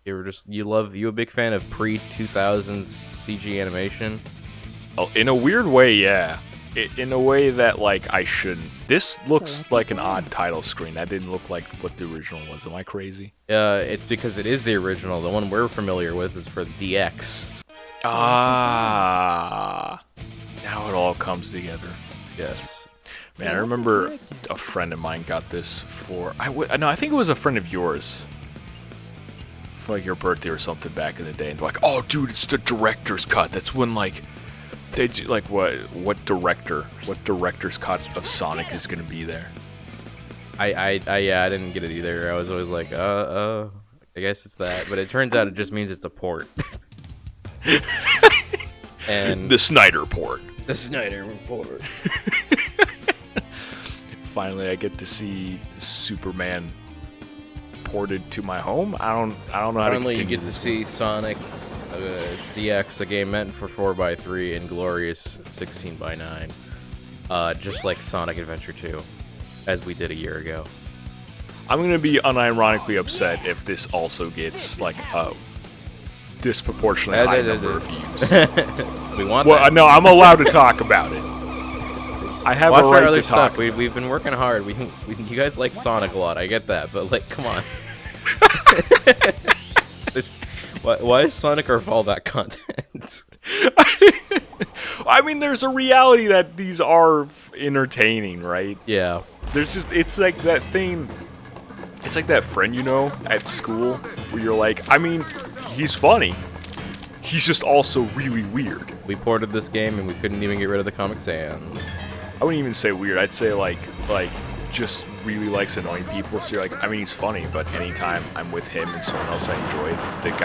You a big fan of pre-2000s CG animation? Oh, in a weird way, yeah. In a way that, like, I shouldn't. This looks like an odd title screen. That didn't look like what the original was. Am I crazy? It's because it is the original. The one we're familiar with is for DX. Ah, now it all comes together. Yes. Man, I remember a friend of mine got this for... I think it was a friend of yours. For, like, your birthday or something back in the day. And they're like, oh, dude, it's the director's cut. That's when, like... They do, like, what director's cut of Sonic is gonna be there? I didn't get it either. I was always like, I guess it's that, but it turns out it just means it's a port. And the Snyder port. The Snyder port. Finally, I get to see Superman ported to my home. I don't know how to. Finally, you get to see Sonic. DX, a game meant for 4x3 and glorious 16x9, just like Sonic Adventure 2, as we did a year ago. I'm gonna be unironically upset if this also gets like a disproportionately high number of views. We want well, that. No, I'm allowed to talk about it. I have Watch a right our other to talk. stuff. We've been working hard. You guys like Sonic a lot. I get that, but like, come on. Why is Sonic our fallback content? I mean, there's a reality that these are entertaining, right? Yeah. It's like that thing, it's like that friend you know at school where you're like, I mean, he's funny. He's just also really weird. We ported this game and we couldn't even get rid of the Comic Sans. I wouldn't even say weird. I'd say like just really likes annoying people. So you're like, I mean, he's funny, but anytime I'm with him and someone else I enjoy, the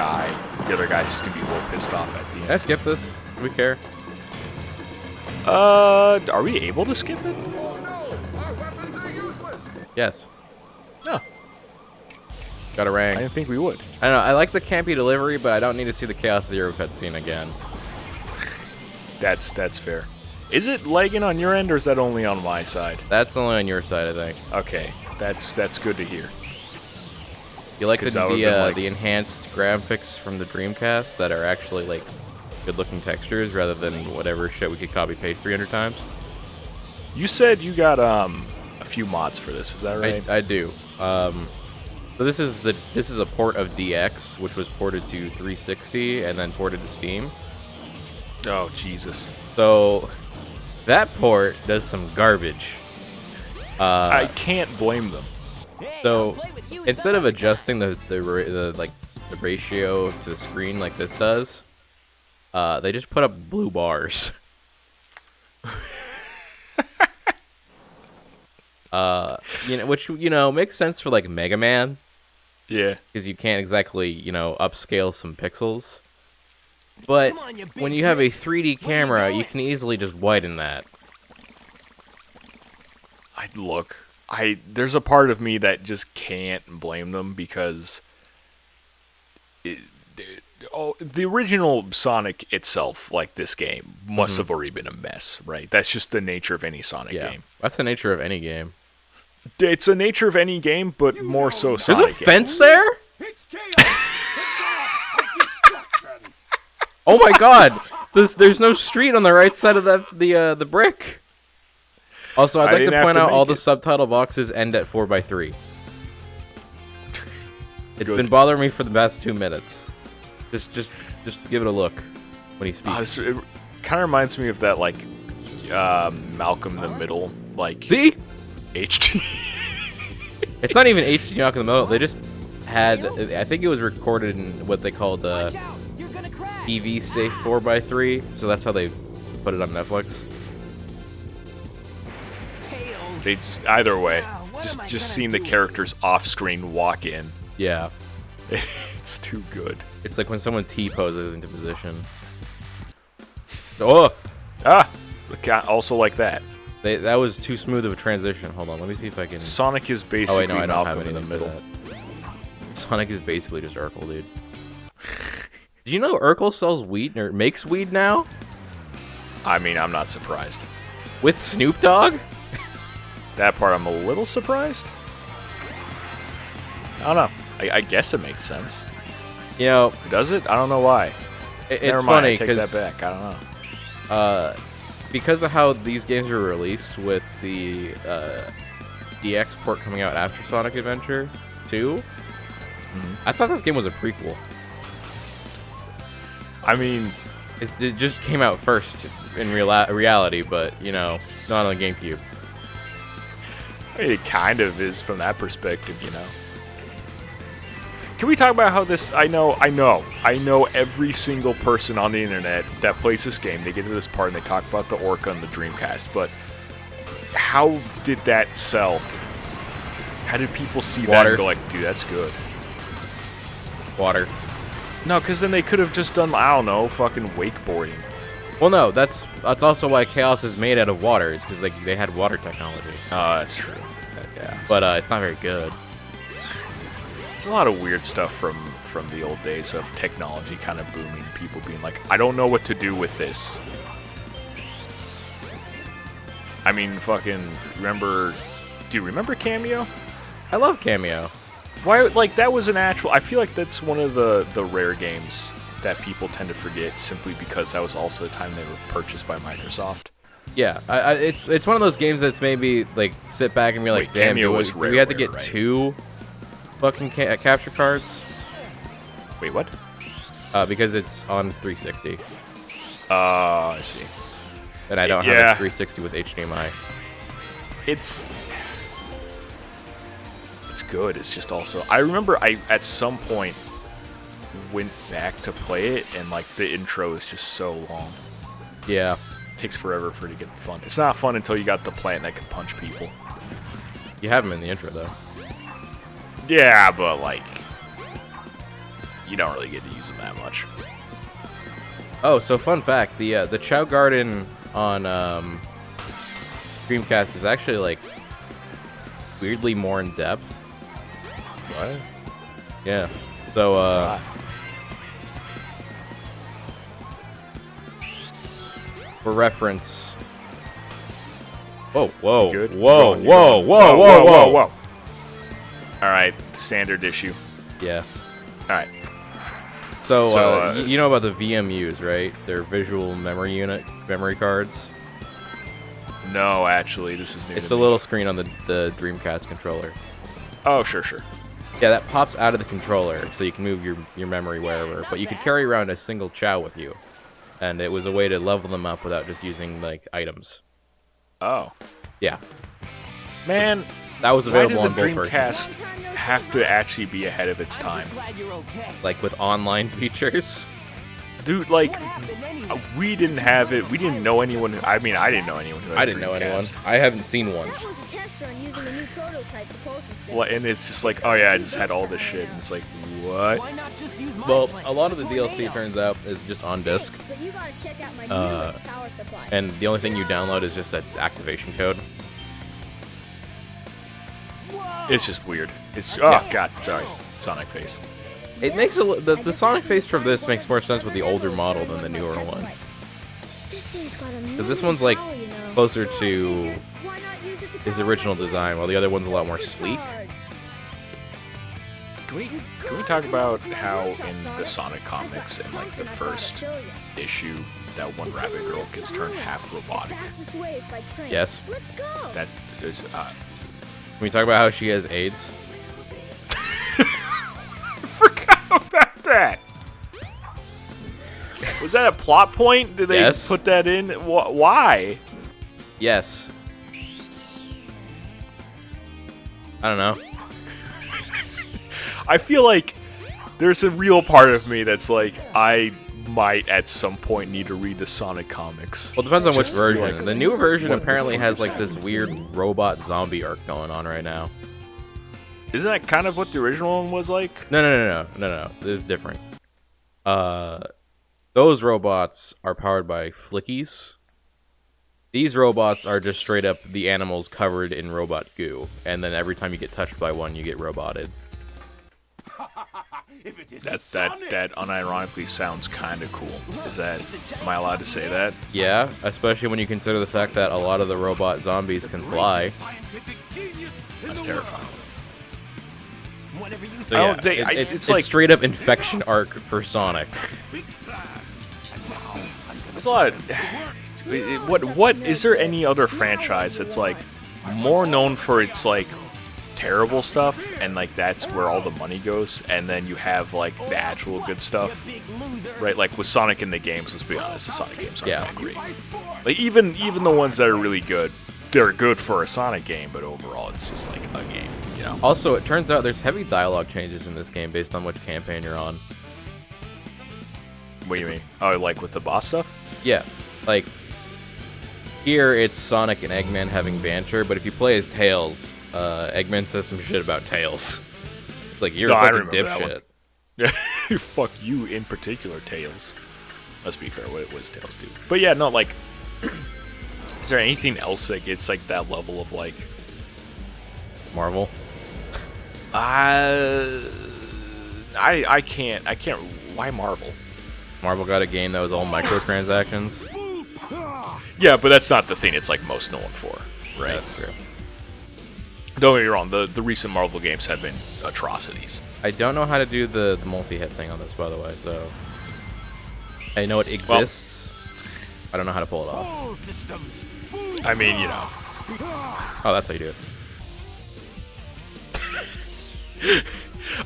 other guy's just gonna be a little pissed off at the end. Can I skip this? Do we care? Are we able to skip it? Yes. No. Got a rank. I didn't think we would. I don't know. I like the campy delivery, but I don't need to see the Chaos Zero cutscene again. That's fair. Is it lagging on your end, or is that only on my side? That's only on your side, I think. Okay, that's good to hear. You like the enhanced graphics from the Dreamcast that are actually like good-looking textures rather than whatever shit we could copy-paste 300 times? You said you got a few mods for this. Is that right? I do. So this is a port of DX, which was ported to 360 and then ported to Steam. Oh Jesus! So that port does some garbage. I can't blame them. So instead of adjusting the ratio to the screen like this does, they just put up blue bars. Which makes sense for like Mega Man. Yeah. Because you can't exactly upscale some pixels. But when you have a 3D camera, you can easily just widen that. There's a part of me that just can't blame them because the original Sonic itself, like this game, must have already been a mess, right? That's just the nature of any Sonic game. That's the nature of any game. It's the nature of any game, but more so Sonic. There's a fence there? Oh my god! There's no street on the right side of the brick. Also, I'd like to point out all the subtitle boxes end at 4x3. It's been bothering me for the past 2 minutes. Just give it a look when he speaks. It kind of reminds me of that like Malcolm in the Middle, like See? HD. It's not even HD Malcolm in the Middle. They just had, I think it was recorded in what they called TV safe 4x3, so that's how they put it on Netflix. They just either way, just seeing the characters off screen walk in. Yeah, it's too good. It's like when someone T-poses into position. So, also like that. That was too smooth of a transition. Hold on, let me see if I can. Sonic is basically I don't Malcolm have in the Middle. Sonic is basically just Urkel, dude. Did you know Urkel sells weed or makes weed now? I mean, I'm not surprised. With Snoop Dogg? That part I'm a little surprised. I don't know. I guess it makes sense. You know, Does it? I don't know why. it's Never mind, funny I take that because back. I don't know. because of how these games were released with the DX port coming out after Sonic Adventure 2, I thought this game was a prequel. I mean, It just came out first in reality, but, you know, not on the GameCube. it kind of is from that perspective, you know. Can we talk about how this? I know every single person on the internet that plays this game. They get to this part and they talk about the Orca and the Dreamcast, but how did that sell? How did people see that and go like, dude, that's good? Water. No, because then they could have just done, I don't know, fucking wakeboarding. Well, no, that's also why Chaos is made out of water, is because they had water technology. Oh, that's true. Yeah, but it's not very good. There's a lot of weird stuff from the old days of technology kind of booming, people being like, I don't know what to do with this. I mean, fucking, do you remember Cameo? I love Cameo. Why, like, that was an actual, I feel like that's one of the rare games that people tend to forget simply because that was also the time they were purchased by Microsoft. Yeah, it's one of those games that's maybe, like, sit back and be like, Wait, damn, Cameo do was we had to rare, get right? 2 fucking capture cards? Wait, what? Because it's on 360. I see. And I don't have a 360 with HDMI. It's good. It's just also, I remember I at some point went back to play it and like the intro is just so long. Yeah. It takes forever for it to get fun. It's not fun until you got the plant that can punch people. You have them in the intro though. Yeah, but like you don't really get to use them that much. Oh, so fun fact, the Chow Garden on Dreamcast is actually like weirdly more in depth. What? Yeah. So for reference. Whoa! Good? Whoa! You're Whoa! going. Whoa! All right, standard issue. Yeah. All right. So you know about the VMUs, right? They're visual memory unit memory cards. No, actually, this is new. It's to the me. little screen on the Dreamcast controller. Oh, sure. Yeah, that pops out of the controller, so you can move your memory wherever. But you could carry around a single Chow with you, and it was a way to level them up without just using like items. Oh. Yeah. Man, That was why available did on the both versions. Dreamcast have to actually be ahead of its time? Like with online features. Dude, like, we didn't have it. We didn't know anyone. I mean, I didn't know anyone who had I a didn't know anyone. Dreamcast. I haven't seen one. That was a test run using a new prototype for Pulsar. Well, and it's just like, oh yeah, I just had all this shit. And it's like, what? Well, a lot of the DLC turns out is just on disc, But you gotta check out my newest power supply. and the only thing you download is just an activation code. It's just weird. It's oh god, sorry, Sonic face. It makes the Sonic face from this makes more sense with the older model than the newer one. Because this one's like closer to his original design, while the other one's a lot more sleek. Can we talk about how in the Sonic comics and like the first issue that one rabbit girl gets turned half robotic? Yes. That is Can we talk about how she has AIDS? forgot about that. Was that a plot point? Did they Yes. put that in? Why? Yes. I don't know. I feel like there's a real part of me that's like, I might at some point need to read the Sonic comics. Well, it depends on which Just to be version. like, The new version what the apparently fuck has is like this weird robot zombie arc going on right now. Isn't that kind of what the original one was like? No. This is different. Those robots are powered by flickies. These robots are just straight up the animals covered in robot goo, and then every time you get touched by one, you get roboted. That unironically sounds kind of cool. Am I allowed to say that? Yeah, especially when you consider the fact that a lot of the robot zombies can fly. That's terrifying. So, I yeah, don't think- it's it's like- straight up infection arc for Sonic. There's a lot of... What is there any other franchise that's like more known for its like terrible stuff and like that's where all the money goes, and then you have like the actual good stuff, right? Like with Sonic in the games, let's be honest, the Sonic games aren't that great. Like even the ones that are really good, they're good for a Sonic game, but overall it's just like a game, you know? Also, it turns out there's heavy dialogue changes in this game based on which campaign you're on. What do you mean? Oh, like with the boss stuff? Yeah, like here it's Sonic and Eggman having banter, but if you play as Tails, Eggman says some shit about Tails. Like, you're a fucking dipshit. Yeah, fuck you in particular, Tails. Let's be fair, what was Tails do? But yeah, no, like, is there anything else that gets like that level of like? Marvel. I can't. Why Marvel? Marvel got a game that was all microtransactions. Yeah, but that's not the thing it's like most known for, right? That's true. Don't get me wrong. The recent Marvel games have been atrocities. I don't know how to do the multi-hit thing on this, by the way, so... I know it exists. I don't know how to pull it off. I mean, you know. Oh, that's how you do it.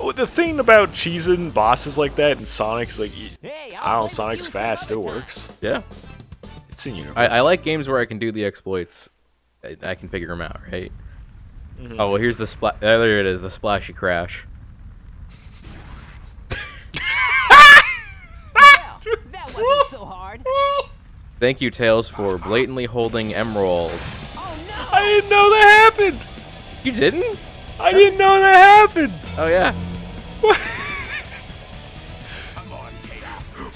Well, the thing about cheesing bosses like that and Sonic's like, I don't know, Sonic's fast. It works. Yeah. It's in universe. I like games where I can do the exploits. I can figure them out, right? Mm-hmm. Oh, well, here's the there it is, the splashy crash. That wasn't so hard. Thank you, Tails, for blatantly holding Emerald. Oh no! I didn't know that happened. You didn't? I didn't know that happened. Oh, yeah.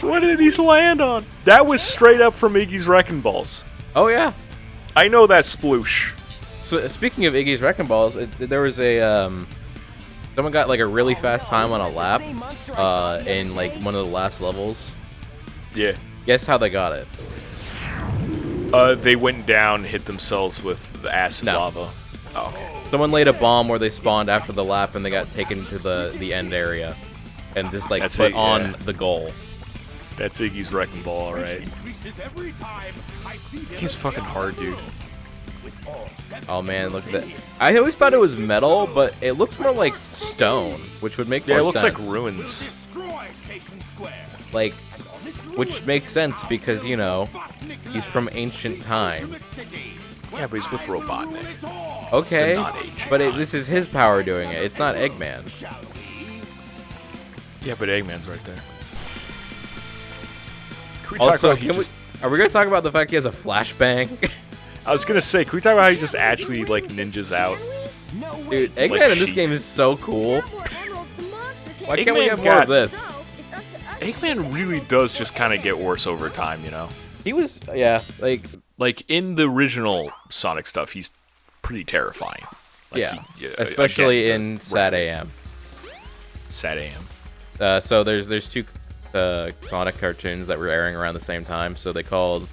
What did he land on? That was straight up from Iggy's Wrecking Balls. Oh, yeah. I know that sploosh. So, speaking of Iggy's Wrecking Balls, there was a, someone got, like, a really fast time on a lap, in, like, one of the last levels. Yeah. Guess how they got it? They went down, hit themselves with the acid lava. Oh, okay. Someone laid a bomb where they spawned after the lap and they got taken to the end area. And just, like, put on the goal. That's Iggy's Wrecking Ball, alright. Game's fucking hard, dude. Oh man, look at that. I always thought it was metal, but it looks more like stone, which would make more sense. Yeah, it looks like ruins. Like, which makes sense because, you know, he's from ancient time. Yeah, but he's with Robotnik. Okay, Not ancient but time. this is his power doing it. It's not Eggman. Yeah, but Eggman's right there. Can we Also, talk about are we gonna talk about the fact he has a flashbang? I was gonna say, can we talk about how he just actually like ninjas out? Dude, Eggman Like in this sheep. game is so cool. Why can't we Eggman get more of got- this? Eggman really does just kind of get worse over time, you know? He was, yeah, like, Like, in the original Sonic stuff, he's pretty terrifying. Like, yeah, he- especially again, in the- Sad AM. Sad AM. So there's two Sonic cartoons that were airing around the same time. So they called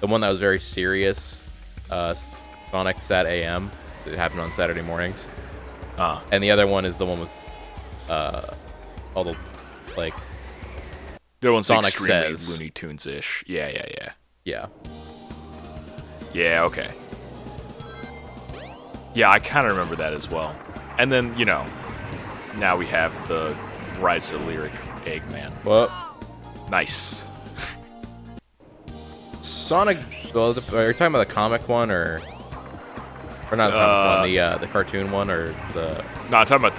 the one that was very serious, Sonic Sad AM. It happened on Saturday mornings. And the other one is the one with all the, like, The one's Sonic extremely Says. Looney Tunes-ish. Yeah. yeah. Yeah, okay. Yeah, I kind of remember that as well. And then, you know, now we have the Rise of Lyric Eggman. Well, Nice. Sonic. Well, are you talking about the comic one or not the comic one? The cartoon one or the No, I'm talking about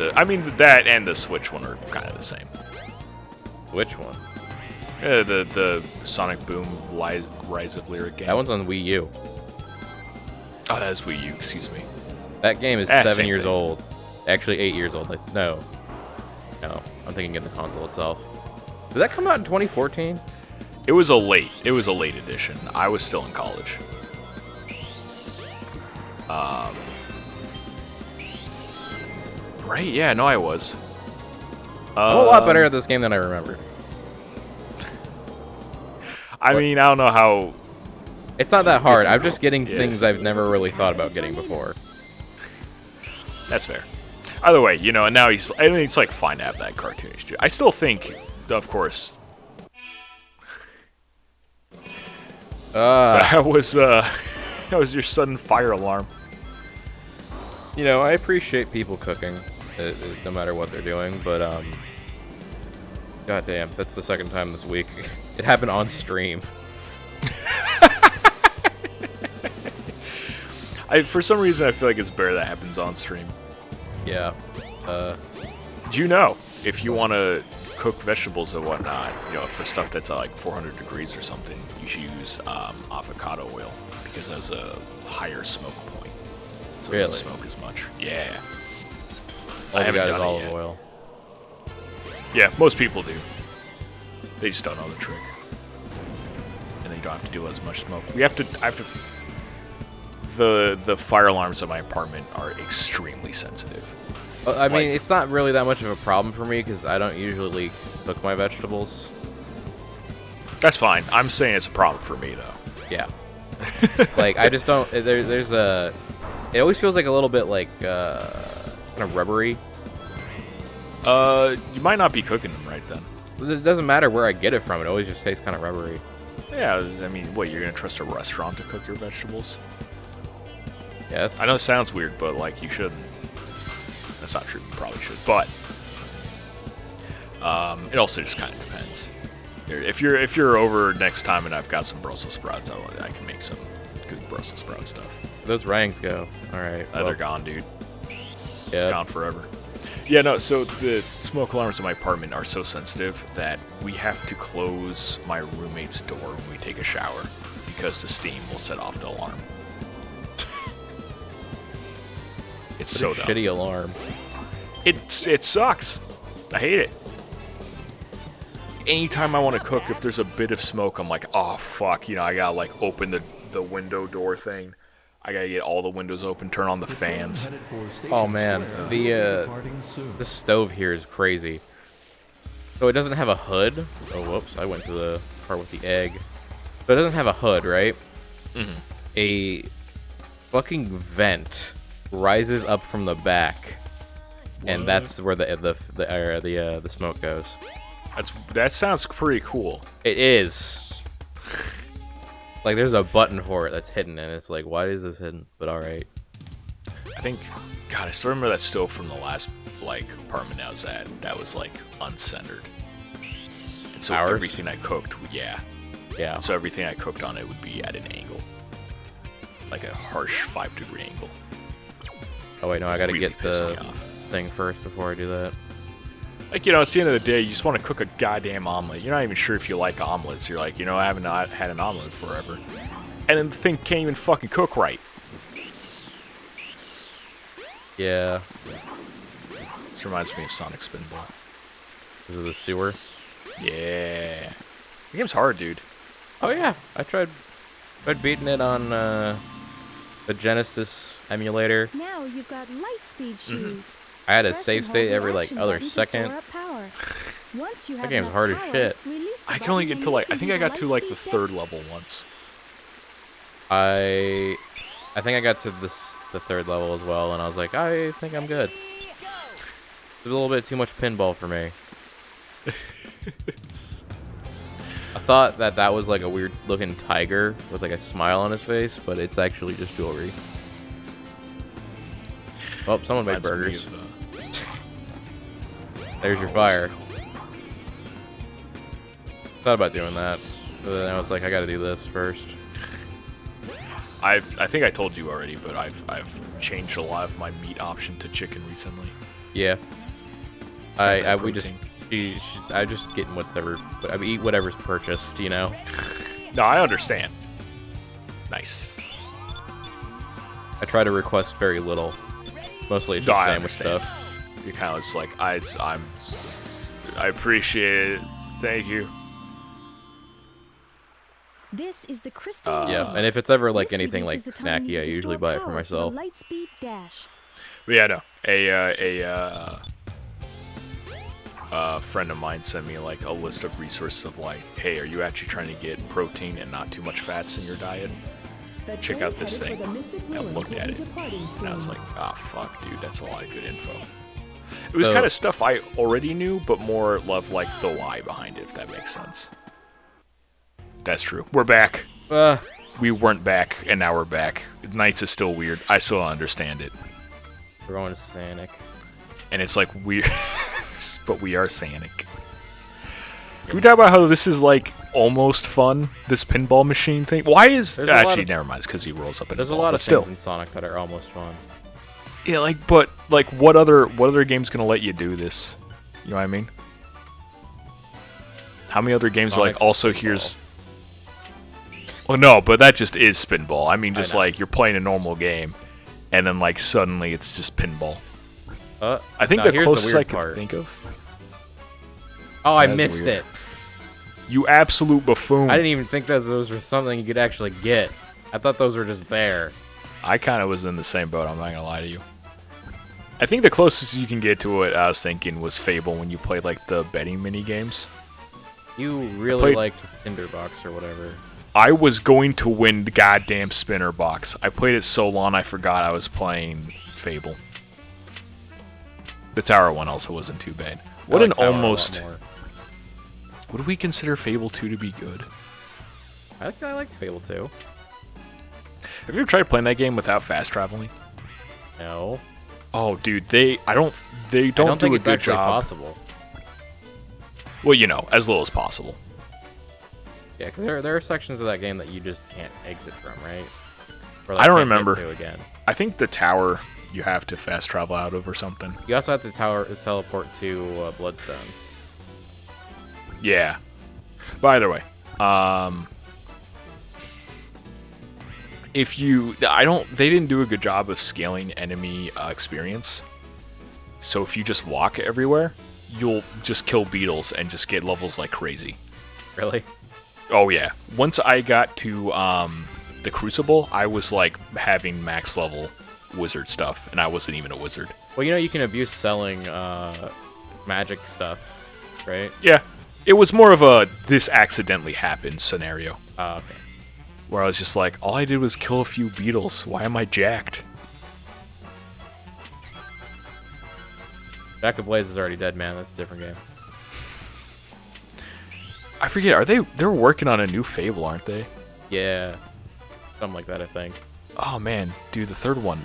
that and the Switch one are kind of the same. which one? The Sonic Boom Rise of Lyric game. That one's on Wii U. Oh, that is Wii U, excuse me. That game is 7 same years thing. old. Actually, 8 years old. No, I'm thinking of the console itself. Did that come out in 2014? It was a late edition. I was still in college. Right? Yeah, no, I was. I'm a lot better at this game than I remember. I mean, I don't know how. It's not that hard. I'm just getting Yeah. things I've never really thought about getting before. That's fair. Either way, you know, and now he's. I mean, it's like fine to have that cartoonish dude. I still think, of course. That was your sudden fire alarm. You know, I appreciate people cooking, no matter what they're doing, but goddamn, that's the second time this week. It happened on stream. For some reason, I feel like it's better that happens on stream. Yeah. Do you know if you want to cook vegetables and whatnot, you know, for stuff that's like 400 degrees or something, you should use avocado oil because it has a higher smoke point. So it doesn't smoke as much. Yeah. All I got is olive oil. Yeah, most people do. They just don't know the trick. And then you don't have to do as much smoke. The fire alarms in my apartment are extremely sensitive. I mean, it's not really that much of a problem for me because I don't usually cook my vegetables. That's fine. I'm saying it's a problem for me, though. Yeah. Like, I just don't... There's a... It always feels like a little bit like kind of rubbery. You might not be cooking them right then. It doesn't matter where I get it from. It always just tastes kind of rubbery. Yeah, I mean, what, you're going to trust a restaurant to cook your vegetables? Yes. I know it sounds weird, but, like, you shouldn't. That's not true. You probably should. But it also just kind of depends. If you're over next time and I've got some Brussels sprouts, I can make some good Brussels sprout stuff. Those rangs go. All right. They're gone, dude. Yeah. It's gone forever. Yeah, no, so the smoke alarms in my apartment are so sensitive that we have to close my roommate's door when we take a shower because the steam will set off the alarm. It's so dumb. Shitty alarm. It sucks. I hate it. Anytime I want to cook, if there's a bit of smoke, I'm like, oh fuck, you know, I gotta like open the window door thing. I gotta get all the windows open, turn on the fans. Oh man, the stove here is crazy. So it doesn't have a hood. Oh whoops, I went to the part with the egg. So it doesn't have a hood, right? Mm-hmm. A fucking vent rises up from the back, and that's where the smoke goes. That sounds pretty cool. It is. Like, there's a button for it that's hidden, and it's like, why is this hidden? But alright. I think, God, I still remember that stove from the last, like, apartment I was at. That was, like, uncentered. And so Ours? everything I cooked, yeah. Yeah. So everything I cooked on it would be at an angle. Like a harsh 5-degree angle. Oh wait, no, I gotta Really get pissed the me off. thing first before I do that. Like, you know, it's the end of the day, you just want to cook a goddamn omelet. You're not even sure if you like omelets. You're like, you know, I haven't had an omelet forever. And then the thing can't even fucking cook right. Yeah. This reminds me of Sonic Spinball. This is the sewer. Yeah. The game's hard, dude. Oh yeah, I tried beating it on the Genesis emulator. Now you've got light speed shoes. I had a Press save and hold state the every like action other button to second. store up power. Once you That have game's enough hard as power, shit. release the I can only button get to and like, you I think can I got use to the like the light speed third dash. level once. I think I got to the third level as well, and I was like, I think I'm good. It's a little bit too much pinball for me. I thought that was like a weird looking tiger with like a smile on his face, but it's actually just jewelry. Oh, someone made burgers. There's your fire. Thought about doing that, but then I was like, I gotta do this first. I think I told you already, but I've changed a lot of my meat option to chicken recently. Yeah. got that We just I just get whatever. I eat whatever's purchased, you know. No, I understand. Nice. I try to request very little. Mostly just I sandwich understand. stuff. You're kind of just like I appreciate it. Thank you. This is the crystal. Yeah, and if it's ever like This anything like reduces the time snacky, needed I to usually store buy it for power the myself. light speed dash. But yeah, no. A friend of mine sent me like a list of resources of like, hey, are you actually trying to get protein and not too much fats in your diet? Check out this thing. I looked at it and I was like, ah, fuck, dude, that's a lot of good info. It was So- kind of stuff I already knew, but more love like the why behind it, if that makes sense. That's true. We're back. We weren't back, and now we're back. Nights is still weird. I still don't understand it. We're going to Sanic. And it's like weird, but we are Sanic. Can we talk about how this is like almost fun? This pinball machine thing. Why is There's a lot actually of- never mind? It's because he rolls up in There's the a ball, lot but of still. things in Sonic that are almost fun. Yeah, like, but like, what other game's gonna let you do this? You know what I mean? How many other games are like Sonic's also Spinball. here's? Well, no, but that just is Spinball. I mean, just know. like you're playing a normal game, and then like suddenly it's just pinball. I think now the here's closest weird I could part. think of. Oh, I That's missed weird. it. You absolute buffoon. I didn't even think those were something you could actually get. I thought those were just there. I kind of was in the same boat. I'm not gonna lie to you. I think the closest you can get to it, I was thinking, was Fable when you played like the betting mini games. You really played- liked Tinderbox or whatever. I was going to win the goddamn spinner box. I played it so long I forgot I was playing Fable. The tower one also wasn't too bad. What I an like Tower a lot almost. more. Would we consider Fable 2 to be good? I like Fable 2. Have you ever tried playing that game without fast traveling? No. Oh, dude, they don't I don't do think a it's good actually job. possible. Well, you know, as little as possible. Yeah, because there are sections of that game that you just can't exit from, right? Or, I don't can't get remember. to again. I think the tower you have to fast travel out of or something. You also have to teleport to Bloodstone. Yeah. But either way, they didn't do a good job of scaling enemy experience. So if you just walk everywhere, you'll just kill beetles and just get levels like crazy. Really? Oh yeah. Once I got to the Crucible, I was like having max level wizard stuff, and I wasn't even a wizard. Well, you know you can abuse selling magic stuff, right? Yeah. It was more of a this accidentally happened scenario. Oh, okay. Where I was just like, all I did was kill a few beetles. Why am I jacked? Jack of Blaze is already dead, man. That's a different game. I forget, they're working on a new Fable, aren't they? Yeah. Something like that, I think. Oh man, dude, the third one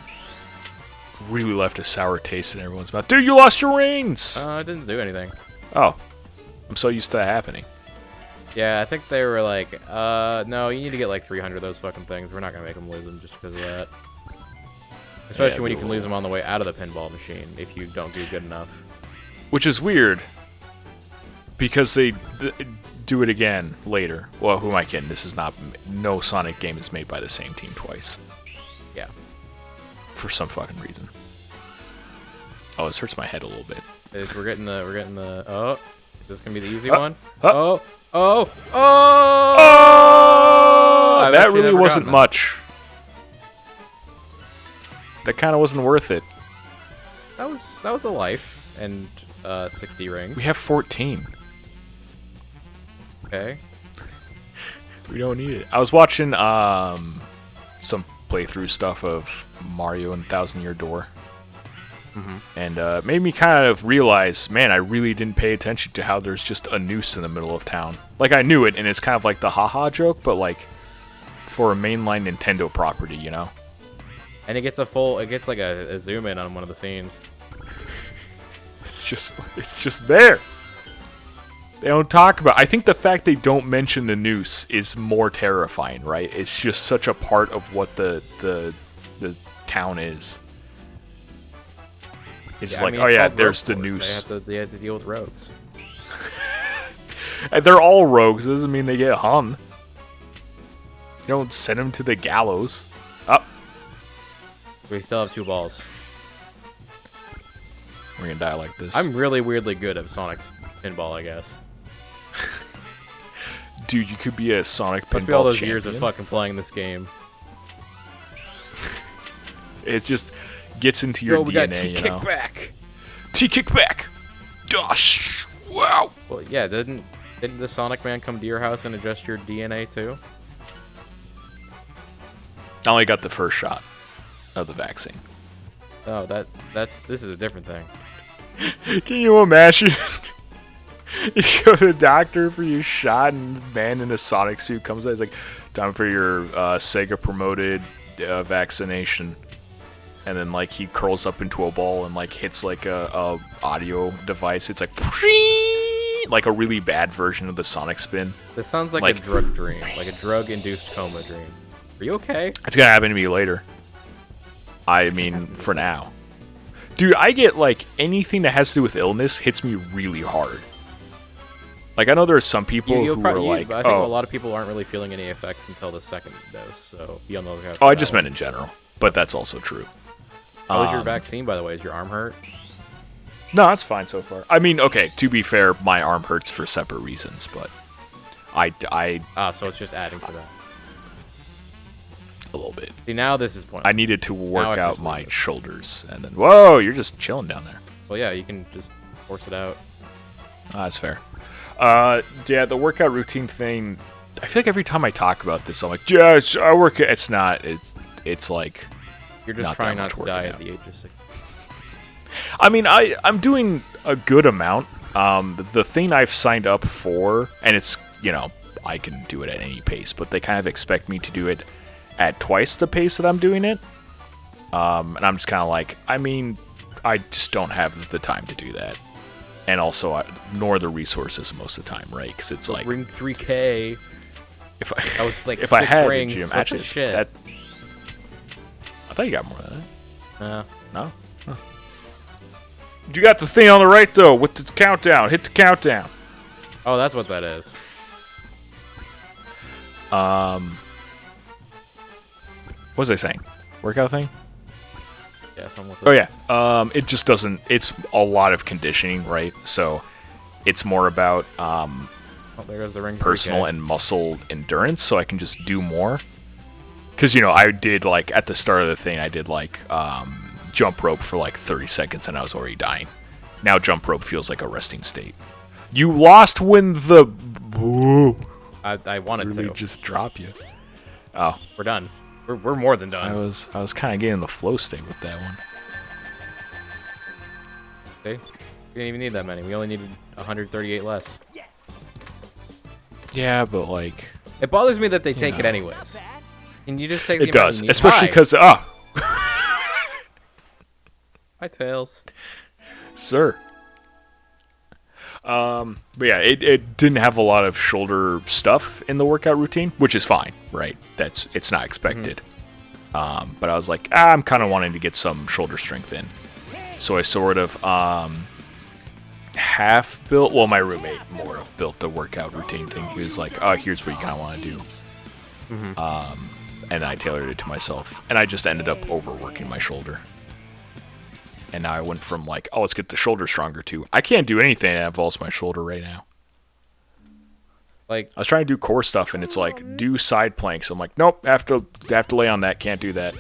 really left a sour taste in everyone's mouth. Dude, you lost your rings! I didn't do anything. Oh. I'm so used to that happening. Yeah, I think they were like, no, you need to get like 300 of those fucking things. We're not going to make them lose them just because of that. Especially when you can lose them on the way out of the pinball machine if you don't do good enough. Which is weird. Because they do it again later. Well, who am I kidding? This is not... No Sonic game is made by the same team twice. Yeah. For some fucking reason. Oh, this hurts my head a little bit. We're getting the, oh, is this going to be the easy Huh? one? Huh? Oh, oh, oh! Oh! I've That actually really never wasn't gotten that. much. That kind of wasn't worth it. That was a life and 60 rings. We have 14. Okay. We don't need it. I was watching some playthrough stuff of Mario and Thousand Year Door. And made me kind of realize, man, I really didn't pay attention to how there's just a noose in the middle of town. Like, I knew it, and it's kind of like the haha joke, but like for a mainline Nintendo property, you know? And it gets like a zoom in on one of the scenes. It's just there. They don't talk about. I think the fact they don't mention the noose is more terrifying, right? It's just such a part of what the town is. It's Yeah, like, I mean, oh it's yeah, called there's the rogue force. noose. They have to deal with rogues. And they're all rogues. Doesn't mean they get hung. You don't send them to the gallows. Up. We still have 2 balls. We're gonna die like this. I'm really weirdly good at Sonic's pinball, I guess. Dude, you could be a Sonic pinball Must be all those champion. years of fucking playing this game. It just gets into your Yo, we got DNA, T you know. kickback. T kickback. Dosh. Wow. Well, yeah, didn't the Sonic Man come to your house and adjust your DNA too? I only got the first shot of the vaccine. Oh, this is a different thing. Can you imagine? You go to the doctor for your shot, and the man in a Sonic suit comes out. He's like, "Time for your Sega promoted vaccination." And then like he curls up into a ball and like hits like a audio device. It's like a really bad version of the Sonic spin. This sounds like a drug dream, like a drug-induced coma dream. Are you okay? It's gonna happen to me later. I mean, for now. Dude, I get like anything that has to do with illness hits me really hard. Like I know there are some people who are like, I think a lot of people aren't really feeling any effects until the second dose. So be on the lookout. Oh, I just meant in general, but that's also true. How was your vaccine, by the way? Is your arm hurt? No, it's fine so far. I mean, okay, to be fair, my arm hurts for separate reasons, but so it's just adding to that. A little bit. See, now this is pointless. I needed to work out my shoulders, and then whoa, you're just chilling down there. Well, yeah, you can just force it out. That's fair. Yeah, the workout routine thing. I feel like every time I talk about this, I'm like, yeah, I work. It's not. It's like you're just trying not to die at the age of 6. I mean, I'm doing a good amount. The thing I've signed up for, and it's, I can do it at any pace, but they kind of expect me to do it at twice the pace that I'm doing it. And I'm just kind of like, I mean, I just don't have the time to do that. And also, nor the resources most of the time, right? Because it's like ring 3K. I was like, if 6 I had rings. a gym, What actually, the shit? I thought you got more than that. No. Huh. You got the thing on the right though, with the countdown. Hit the countdown. Oh, that's what that is. What was I saying? Workout thing? Yeah, something with Oh yeah. It just doesn't. It's a lot of conditioning, right? So it's more about Oh, there goes the ring. personal 3K. and muscle endurance, so I can just do more. Because I did like at the start of the thing, I did like jump rope for like 30 seconds, and I was already dying. Now jump rope feels like a resting state. You lost when the. Ooh, I wanted really to. just drop you. Oh, We're done. We're more than done. I was kind of getting the flow state with that one. See? We didn't even need that many. We only needed 138 less. Yeah, but like It bothers me that they take it anyways. Can you just take it the amount does, you need? especially Hi. because Hi, Tails. sir. But yeah, it didn't have a lot of shoulder stuff in the workout routine, which is fine, right? It's not expected. But I was like, I'm kind of wanting to get some shoulder strength in, so I sort of half built. Well, my roommate more of built the workout routine thing. He was like, oh, here's what you kind of want to do. And I tailored it to myself, and I just ended up overworking my shoulder. And now I went from like, oh, let's get the shoulder stronger to I can't do anything that involves my shoulder right now. Like, I was trying to do core stuff, and it's like, do side planks. I'm like, nope, have to lay on that. Can't do that.